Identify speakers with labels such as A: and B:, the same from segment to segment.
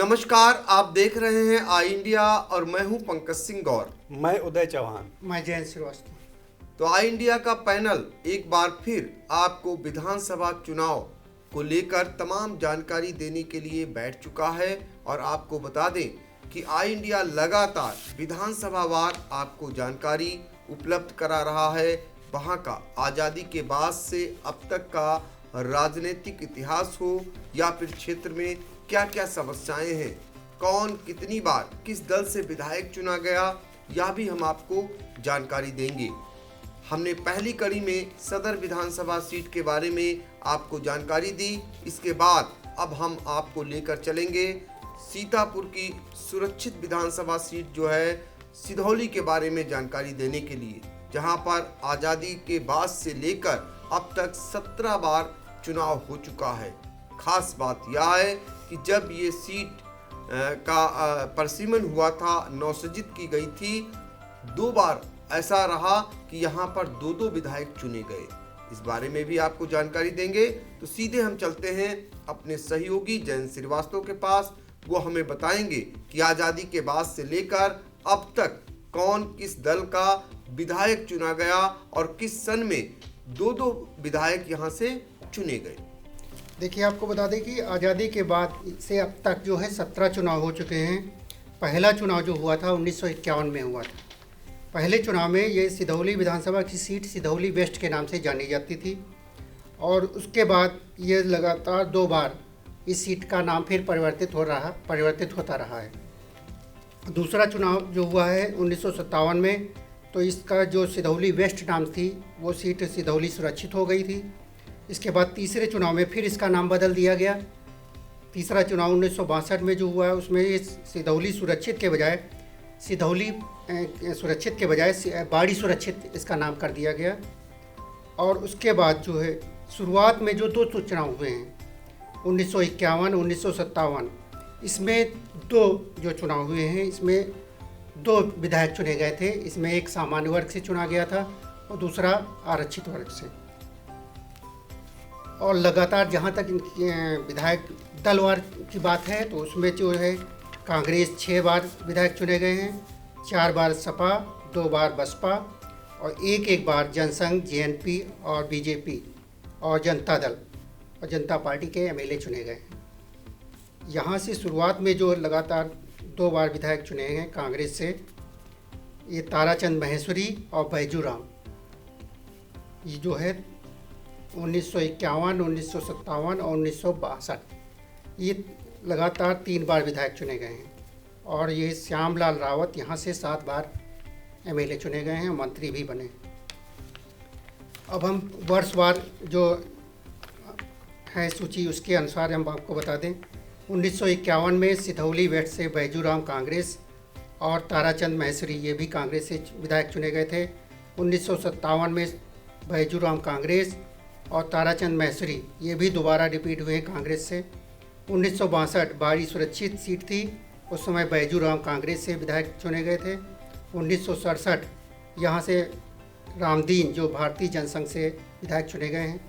A: नमस्कार, आप देख रहे हैं आई इंडिया और मैं हूं पंकज सिंह गौर।
B: मैं उदय चौहान।
C: मैं जयंत श्रीवास्तव।
A: तो आई इंडिया का पैनल एक बार फिर आपको विधानसभा चुनाव को लेकर तमाम जानकारी देने के लिए बैठ चुका है और आपको बता दें कि आई इंडिया लगातार विधानसभा वार आपको जानकारी उपलब्ध करा रहा है। वहां का आज़ादी के बाद से अब तक का राजनीतिक इतिहास हो या फिर क्षेत्र में क्या क्या समस्याएं हैं, कौन कितनी बार किस दल से विधायक चुना गया, यह भी हम आपको जानकारी देंगे। हमने पहली कड़ी में सदर विधानसभा सीट के बारे में आपको जानकारी दी। इसके बाद अब हम आपको लेकर चलेंगे सीतापुर की सुरक्षित विधानसभा सीट जो है सिधौली के बारे में जानकारी देने के लिए, जहां पर आज़ादी के बाद से लेकर अब तक 17 बार चुनाव हो चुका है। खास बात यह है कि जब ये सीट का परसिमन हुआ था, नौसजित की गई थी, 2 बार ऐसा रहा कि यहाँ पर 2-2 विधायक चुने गए। इस बारे में भी आपको जानकारी देंगे। तो सीधे हम चलते हैं अपने सहयोगी जयंत श्रीवास्तव के पास। वो हमें बताएंगे कि आज़ादी के बाद से लेकर अब तक कौन किस दल का विधायक चुना गया और किस सन में 2-2 विधायक यहाँ से चुने गए।
C: देखिए, आपको बता दें कि आज़ादी के बाद से अब तक जो है 17 चुनाव हो चुके हैं। पहला चुनाव जो हुआ था 1951 में हुआ था। पहले चुनाव में ये सिधौली विधानसभा की सीट सिधौली वेस्ट के नाम से जानी जाती थी और उसके बाद ये लगातार 2 बार इस सीट का नाम फिर परिवर्तित होता रहा है। दूसरा चुनाव जो हुआ है 1957 में, तो इसका जो सिधौली वेस्ट नाम थी वो सीट सिधौली सुरक्षित हो गई थी। इसके बाद तीसरे चुनाव में फिर इसका नाम बदल दिया गया। तीसरा चुनाव 1962 में जो हुआ है उसमें ये सिधौली सुरक्षित के बजाय बाड़ी सुरक्षित इसका नाम कर दिया गया। और उसके बाद जो है शुरुआत में जो 2 चुनाव हुए हैं 1951, 1957, इसमें 2 जो चुनाव हुए हैं इसमें 2 विधायक चुने गए थे। इसमें एक सामान्य वर्ग से चुना गया था और दूसरा आरक्षित वर्ग से। और लगातार जहाँ तक विधायक दलवार की बात है तो उसमें जो है कांग्रेस 6 बार विधायक चुने गए हैं, 4 बार सपा, 2 बार बसपा और एक बार जनसंघ, जेएनपी और बीजेपी और जनता दल और जनता पार्टी के एमएलए चुने गए हैं। यहाँ से शुरुआत में जो लगातार 2 बार विधायक चुने हैं कांग्रेस से, ये ताराचंद महेश्वरी और बैजूराम, ये जो है 1951, 1957 और 1962 ये लगातार 3 बार विधायक चुने गए हैं। और ये श्यामलाल रावत यहाँ से 7 बार एमएलए चुने गए हैं, मंत्री भी बने। अब हम वर्षवार जो है सूची उसके अनुसार हम आपको बता दें। 1951 में सिधौली वेस्ट से बैजूराम कांग्रेस और ताराचंद महेश्वरी ये भी कांग्रेस से विधायक चुने गए थे। 1957 में बैजूराम कांग्रेस और ताराचंद महेश्वरी ये भी दोबारा रिपीट हुए कांग्रेस से। 1962 बाड़ी सुरक्षित सीट थी, उस समय बैजूराम कांग्रेस से विधायक चुने गए थे। 1967 यहाँ से रामदीन जो भारतीय जनसंघ से विधायक चुने गए हैं।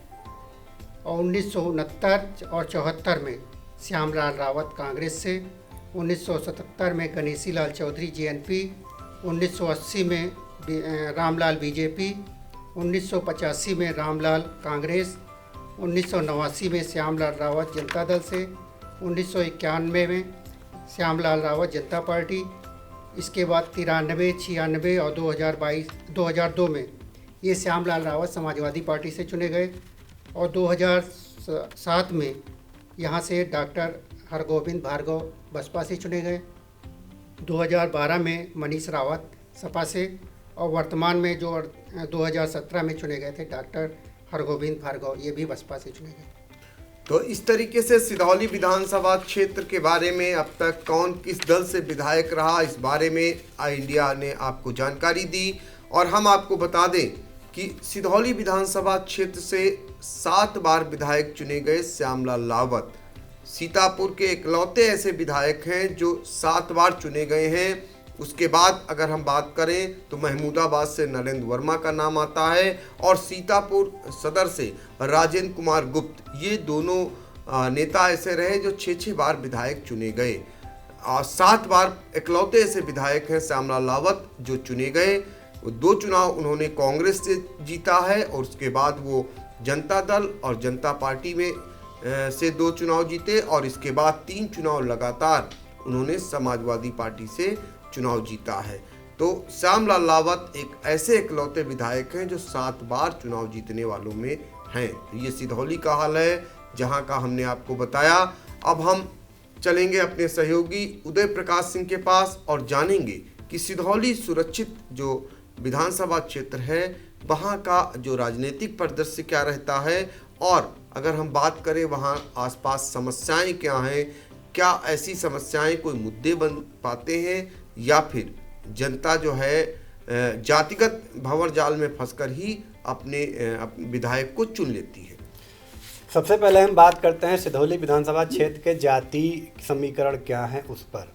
C: और 1969 और 74 में श्यामलाल रावत कांग्रेस से। 1977 में गणेशी लाल चौधरी जेएनपी, 1980 में रामलाल बीजेपी, 1985 में रामलाल कांग्रेस, 1989 में श्यामलाल रावत जनता दल से, 1991 में श्यामलाल रावत जनता पार्टी। इसके बाद 93, 96 और 2002 में ये श्यामलाल रावत समाजवादी पार्टी से चुने गए। और 2007 में यहाँ से डॉक्टर हरगोविंद भार्गव बसपा से चुने गए। 2012 में मनीष रावत सपा से और वर्तमान में जो 2017 में चुने गए थे डॉक्टर हरगोविंद भार्गव, ये भी बसपा से चुने गए।
A: तो इस तरीके से सिधौली विधानसभा क्षेत्र के बारे में अब तक कौन किस दल से विधायक रहा, इस बारे में आई इंडिया ने आपको जानकारी दी। और हम आपको बता दें कि सिधौली विधानसभा क्षेत्र से 7 बार विधायक चुने गए श्यामलाल रावत सीतापुर के इकलौते ऐसे विधायक हैं जो 7 बार चुने गए हैं। उसके बाद अगर हम बात करें तो महमूदाबाद से नरेंद्र वर्मा का नाम आता है और सीतापुर सदर से राजेंद्र कुमार गुप्त, ये दोनों नेता ऐसे रहे जो 6-6 बार विधायक चुने गए। 7 बार इकलौते ऐसे विधायक हैं श्यामलाल रावत जो चुने गए। 2 चुनाव उन्होंने कांग्रेस से जीता है और उसके बाद वो जनता दल और जनता पार्टी में से 2 चुनाव जीते और इसके बाद 3 चुनाव लगातार उन्होंने समाजवादी पार्टी से चुनाव जीता है। तो श्यामलाल रावत एक ऐसे इकलौते विधायक हैं जो 7 बार चुनाव जीतने वालों में हैं। तो ये सिधौली का हाल है जहां का हमने आपको बताया। अब हम चलेंगे अपने सहयोगी उदय प्रकाश सिंह के पास और जानेंगे कि सिधौली सुरक्षित जो विधानसभा क्षेत्र है वहां का जो राजनीतिक परिदृश्य क्या रहता है, और अगर हम बात करें वहां आसपास समस्याएं क्या हैं, क्या ऐसी समस्याएं कोई मुद्दे बन पाते हैं या फिर जनता जो है जातिगत भंवर जाल में फंसकर ही अपने विधायक को चुन लेती है।
B: सबसे पहले हम बात करते हैं सिधौली विधानसभा क्षेत्र के जाति समीकरण क्या हैं उस पर।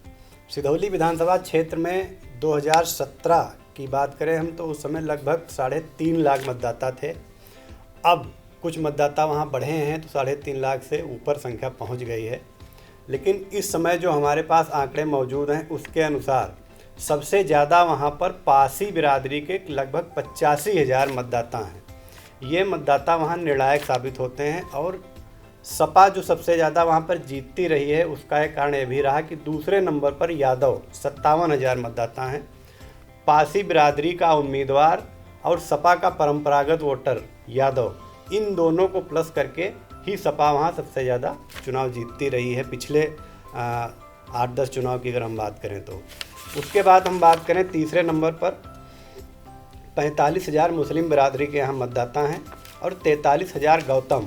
B: सिधौली विधानसभा क्षेत्र में 2017 की बात करें हम तो उस समय लगभग 3.5 लाख मतदाता थे। अब कुछ मतदाता वहां बढ़े हैं तो 3.5 लाख से ऊपर संख्या पहुंच गई है। लेकिन इस समय जो हमारे पास आंकड़े मौजूद हैं उसके अनुसार सबसे ज़्यादा वहां पर पासी बिरादरी के लगभग 85,000 मतदाता हैं। ये मतदाता वहां निर्णायक साबित होते हैं और सपा जो सबसे ज़्यादा वहां पर जीतती रही है उसका एक कारण यह भी रहा कि दूसरे नंबर पर यादव 57,000 मतदाता हैं। पासी बिरादरी का उम्मीदवार और सपा का परंपरागत वोटर यादव, इन दोनों को प्लस करके ही सपा वहाँ सबसे ज़्यादा चुनाव जीतती रही है पिछले 8-10 चुनाव की अगर हम बात करें तो। उसके बाद हम बात करें तीसरे नंबर पर 45,000 मुस्लिम बिरादरी के यहाँ मतदाता हैं और 43,000 गौतम,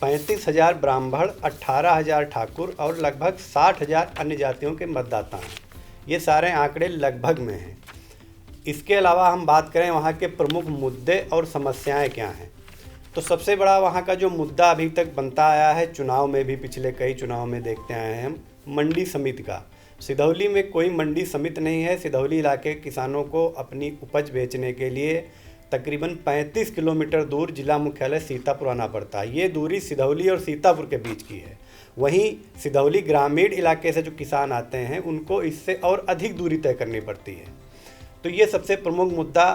B: 35,000 ब्राह्मण, 18,000 ठाकुर और लगभग 60,000 अन्य जातियों के मतदाता हैं। ये सारे आंकड़े लगभग में हैं। इसके अलावा हम बात करें वहाँ के प्रमुख मुद्दे और समस्याएं क्या हैं, तो सबसे बड़ा वहाँ का जो मुद्दा अभी तक बनता आया है, चुनाव में भी पिछले कई चुनाव में देखते आए हैं हम, मंडी समिति का। सिधौली में कोई मंडी समिति नहीं है। सिधौली इलाके के किसानों को अपनी उपज बेचने के लिए तकरीबन 35 किलोमीटर दूर जिला मुख्यालय सीतापुर आना पड़ता है। ये दूरी सिधौली और सीतापुर के बीच की है। वहीं सिधौली ग्रामीण इलाके से जो किसान आते हैं उनको इससे और अधिक दूरी तय करनी पड़ती है। तो ये सबसे प्रमुख मुद्दा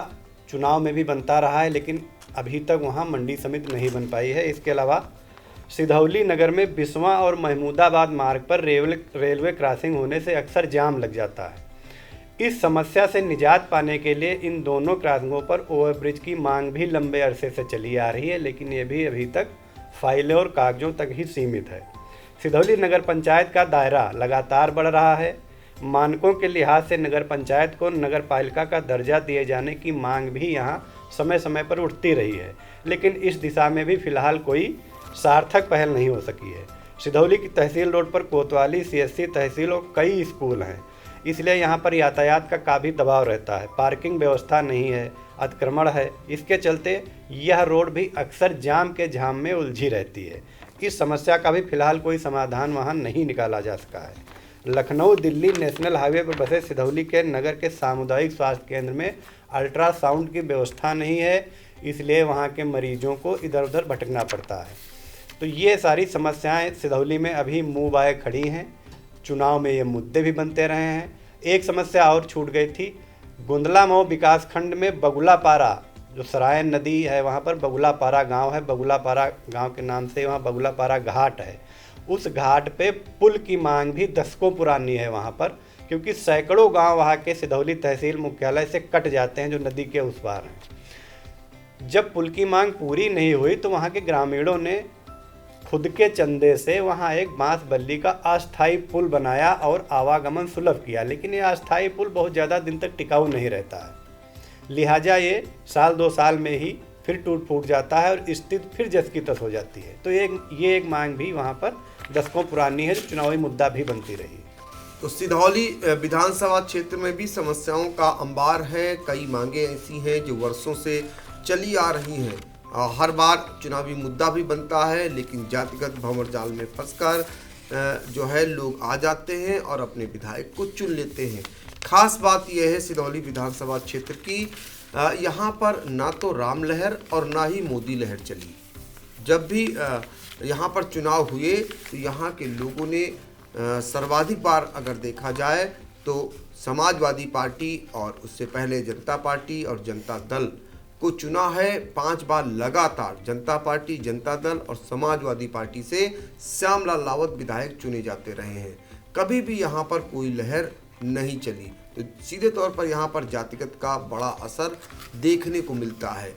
B: चुनाव में भी बनता रहा है, लेकिन अभी तक वहाँ मंडी समिति नहीं बन पाई है। इसके अलावा सिधौली नगर में बिस्वा और महमूदाबाद मार्ग पर रेलवे क्रॉसिंग होने से अक्सर जाम लग जाता है। इस समस्या से निजात पाने के लिए इन दोनों क्रॉसिंगों पर ओवरब्रिज की मांग भी लंबे अरसे से चली आ रही है, लेकिन ये भी अभी तक फाइलों और कागजों तक ही सीमित है। सिधौली नगर पंचायत का दायरा लगातार बढ़ रहा है। मानकों के लिहाज से नगर पंचायत को नगर पालिका का दर्जा दिए जाने की मांग भी यहाँ समय समय पर उठती रही है, लेकिन इस दिशा में भी फिलहाल कोई सार्थक पहल नहीं हो सकी है। सिधौली की तहसील रोड पर कोतवाली, CSC तहसील और कई स्कूल हैं, इसलिए यहाँ पर यातायात का काफ़ी दबाव रहता है। पार्किंग व्यवस्था नहीं है, अतिक्रमण है, इसके चलते यह रोड भी अक्सर जाम के झाम में उलझी रहती है। इस समस्या का भी फिलहाल कोई समाधान वहाँ नहीं निकाला जा सका है। लखनऊ दिल्ली नेशनल हाईवे पर बसे सिधौली के नगर के सामुदायिक स्वास्थ्य केंद्र में अल्ट्रासाउंड की व्यवस्था नहीं है, इसलिए वहाँ के मरीजों को इधर उधर भटकना पड़ता है। तो ये सारी समस्याएं सिधौली में अभी मुँह बाए खड़ी हैं। चुनाव में ये मुद्दे भी बनते रहे हैं। एक समस्या और छूट गई थी, गुंदला मऊ विकासखंड में बगुलापारा जो सराय नदी है वहाँ पर बगुलापारा गांव है। बगुलापारा गांव के नाम से वहाँ बगुलापारा घाट है। उस घाट पे पुल की मांग भी दशकों पुरानी है वहाँ पर, क्योंकि सैकड़ों गांव वहाँ के सिधौली तहसील मुख्यालय से कट जाते हैं जो नदी के उस पार हैं। जब पुल की मांग पूरी नहीं हुई तो वहाँ के ग्रामीणों ने खुद के चंदे से वहाँ एक बांस बल्ली का अस्थायी पुल बनाया और आवागमन सुलभ किया, लेकिन ये अस्थायी पुल बहुत ज़्यादा दिन तक टिकाऊ नहीं रहता है। लिहाजा ये 1-2 साल में ही फिर टूट फूट जाता है और स्थिति फिर जस की तस हो जाती है। तो ये एक मांग भी वहाँ पर दशकों पुरानी है, जो चुनावी मुद्दा भी बनती रही।
A: तो सिधौली विधानसभा क्षेत्र में भी समस्याओं का अंबार है। कई मांगे ऐसी हैं जो वर्षों से चली आ रही हैं। हर बार चुनावी मुद्दा भी बनता है, लेकिन जातिगत भंवर जाल में फंसकर जो है लोग आ जाते हैं और अपने विधायक को चुन लेते हैं। खास बात यह है सिधौली विधानसभा क्षेत्र की, यहाँ पर ना तो राम लहर और ना ही मोदी लहर चली। जब भी यहाँ पर चुनाव हुए तो यहाँ के लोगों ने सर्वाधिक बार अगर देखा जाए तो समाजवादी पार्टी और उससे पहले जनता पार्टी और जनता दल को चुना है 5 बार लगातार। जनता पार्टी, जनता दल और समाजवादी पार्टी से श्यामलाल रावत विधायक चुने जाते रहे हैं। कभी भी यहाँ पर कोई लहर नहीं चली। तो सीधे तौर पर यहाँ पर जातिगत का बड़ा असर देखने को मिलता है।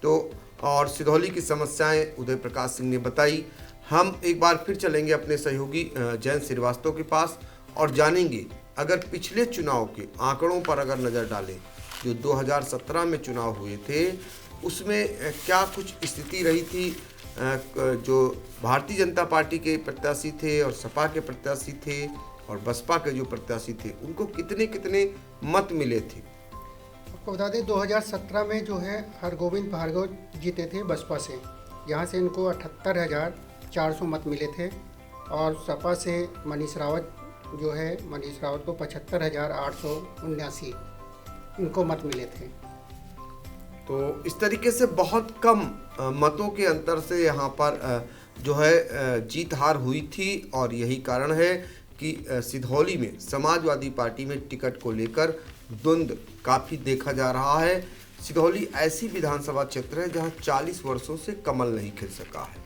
A: तो और सिधौली की समस्याएं उदय प्रकाश सिंह ने बताई। हम एक बार फिर चलेंगे अपने सहयोगी जयंत श्रीवास्तव के पास और जानेंगे, अगर पिछले चुनाव के आंकड़ों पर अगर नज़र डालें जो 2017 में चुनाव हुए थे, उसमें क्या कुछ स्थिति रही थी। जो भारतीय जनता पार्टी के प्रत्याशी थे और सपा के प्रत्याशी थे और बसपा के जो प्रत्याशी थे, उनको कितने कितने मत मिले थे।
C: आपको बता दें 2017 में जो है हरगोविंद भार्गव जीते थे बसपा से। यहाँ से इनको 78,400 मत मिले थे और सपा से मनीष रावत को 75,879 इनको मत मिले थे।
A: तो इस तरीके से बहुत कम मतों के अंतर से यहाँ पर जो है जीत हार हुई थी और यही कारण है कि सिधौली में समाजवादी पार्टी में टिकट को लेकर द्वंद्व काफ़ी देखा जा रहा है। सिधौली ऐसी विधानसभा क्षेत्र है जहाँ 40 वर्षों से कमल नहीं खिल सका है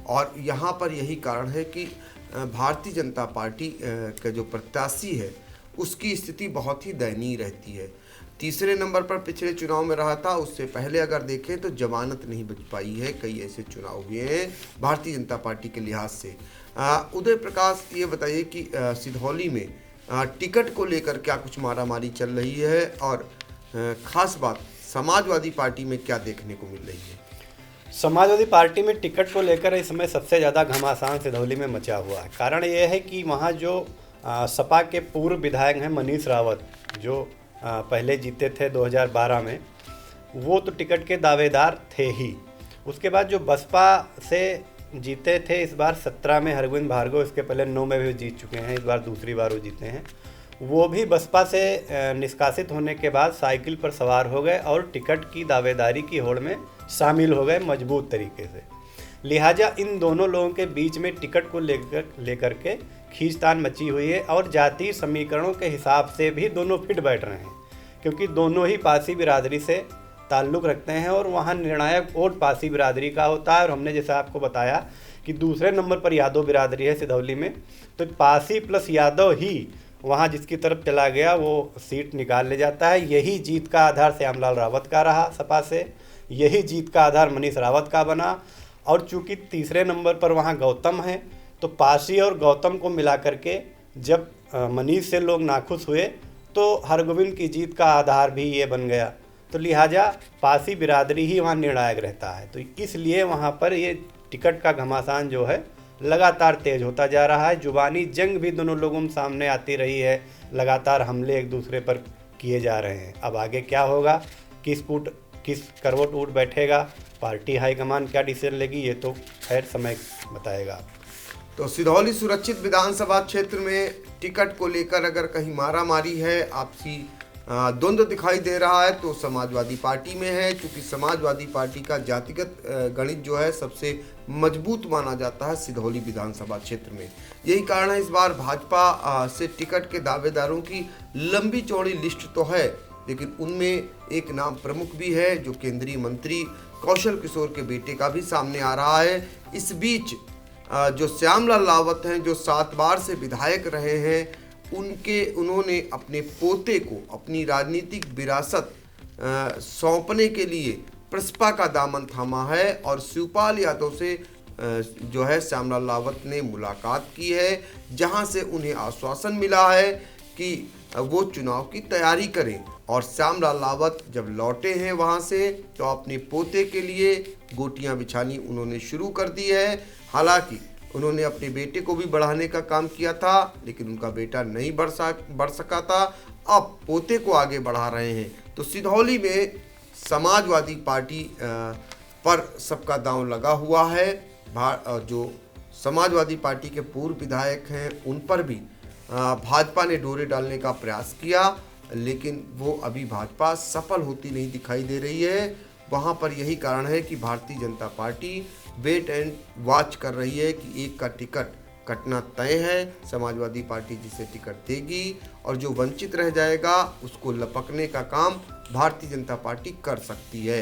A: और यहाँ पर यही कारण है कि भारतीय जनता पार्टी का जो प्रत्याशी है उसकी स्थिति बहुत ही दयनीय रहती है। तीसरे नंबर पर पिछले चुनाव में रहा था। उससे पहले अगर देखें तो जमानत नहीं बच पाई है। कई ऐसे चुनाव हुए हैं भारतीय जनता पार्टी के लिहाज से। उदय प्रकाश, ये बताइए कि सिधौली में टिकट को लेकर क्या कुछ मारामारी चल रही है और ख़ास बात समाजवादी पार्टी में क्या देखने को मिल रही है।
B: समाजवादी पार्टी में टिकट को लेकर इस समय सबसे ज़्यादा घमासान सिधौली में मचा हुआ है। कारण ये है कि वहाँ जो सपा के पूर्व विधायक हैं मनीष रावत, जो पहले जीते थे 2012 में, वो तो टिकट के दावेदार थे ही। उसके बाद जो बसपा से जीते थे इस बार 17 में हरगोविंद भार्गव, इसके पहले 9 में भी जीत चुके हैं, इस बार दूसरी बार वो जीते हैं। वो भी बसपा से निष्कासित होने के बाद साइकिल पर सवार हो गए और टिकट की दावेदारी की होड़ में शामिल हो गए मजबूत तरीके से। लिहाजा इन दोनों लोगों के बीच में टिकट को लेकर के खींचतान मची हुई है और जातीय समीकरणों के हिसाब से भी दोनों फिट बैठ रहे हैं, क्योंकि दोनों ही पासी बिरादरी से ताल्लुक़ रखते हैं और वहाँ निर्णायक वोट पासी बिरादरी का होता है। और हमने जैसा आपको बताया कि दूसरे नंबर पर यादव बिरादरी है सिधौली में, तो पासी प्लस यादव ही वहाँ जिसकी तरफ चला गया वो सीट निकाल ले जाता है। यही जीत का आधार श्यामलाल रावत का रहा सपा से, यही जीत का आधार मनीष रावत का बना। और चूंकि तीसरे नंबर पर वहाँ गौतम है, तो पासी और गौतम को मिला करके जब मनीष से लोग नाखुश हुए तो हरगोविंद की जीत का आधार भी ये बन गया। तो लिहाजा पासी बिरादरी ही वहाँ निर्णायक रहता है। तो इसलिए वहाँ पर ये टिकट का घमासान जो है लगातार तेज होता जा रहा है। जुबानी जंग भी दोनों लोगों में सामने आती रही है, लगातार हमले एक दूसरे पर किए जा रहे हैं। अब आगे क्या होगा, किस करवट उठ बैठेगा, पार्टी हाईकमान क्या डिसीजन लेगी, ये तो खैर समय बताएगा।
A: तो सिधौली सुरक्षित विधानसभा क्षेत्र में टिकट को लेकर अगर कहीं मारामारी है, आपसी द्वंद्व दिखाई दे रहा है तो समाजवादी पार्टी में है, क्योंकि समाजवादी पार्टी का जातिगत गणित जो है सबसे मजबूत माना जाता है सिधौली विधानसभा क्षेत्र में। यही कारण है इस बार भाजपा से टिकट के दावेदारों की लंबी चौड़ी लिस्ट तो है, लेकिन उनमें एक नाम प्रमुख भी है जो केंद्रीय मंत्री कौशल किशोर के बेटे का भी सामने आ रहा है। इस बीच जो श्यामलाल रावत हैं, जो 7 बार से विधायक रहे हैं, उन्होंने अपने पोते को अपनी राजनीतिक विरासत सौंपने के लिए प्रसपा का दामन थामा है और शिवपाल यादव से जो है श्यामलाल रावत ने मुलाकात की है, जहां से उन्हें आश्वासन मिला है कि वो चुनाव की तैयारी करें। और श्यामलाल रावत जब लौटे हैं वहां से तो अपने पोते के लिए गोटियां बिछानी उन्होंने शुरू कर दी है। हालांकि उन्होंने अपने बेटे को भी बढ़ाने का काम किया था, लेकिन उनका बेटा नहीं बढ़ सका था। अब पोते को आगे बढ़ा रहे हैं। तो सिधौली में समाजवादी पार्टी पर सबका दांव लगा हुआ है। जो समाजवादी पार्टी के पूर्व विधायक हैं उन पर भी भाजपा ने डोरे डालने का प्रयास किया, लेकिन वो अभी भाजपा सफल होती नहीं दिखाई दे रही है। वहाँ पर यही कारण है कि Bharatiya Janata party wait and watch कर रही है कि एक का टिकट कटना तय है। समाजवादी पार्टी जिसे टिकट देगी और जो वंचित रह जाएगा उसको लपकने का काम भारतीय जनता पार्टी कर सकती है।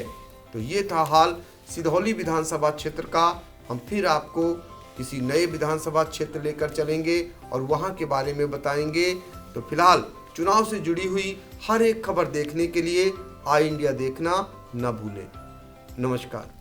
A: तो ये था हाल सिधौली विधानसभा क्षेत्र का। हम फिर आपको किसी नए विधानसभा क्षेत्र लेकर चलेंगे और वहां के बारे में बताएंगे। तो फिलहाल चुनाव से जुड़ी हुई हर एक खबर देखने के लिए आई इंडिया देखना न भूलें। नमस्कार।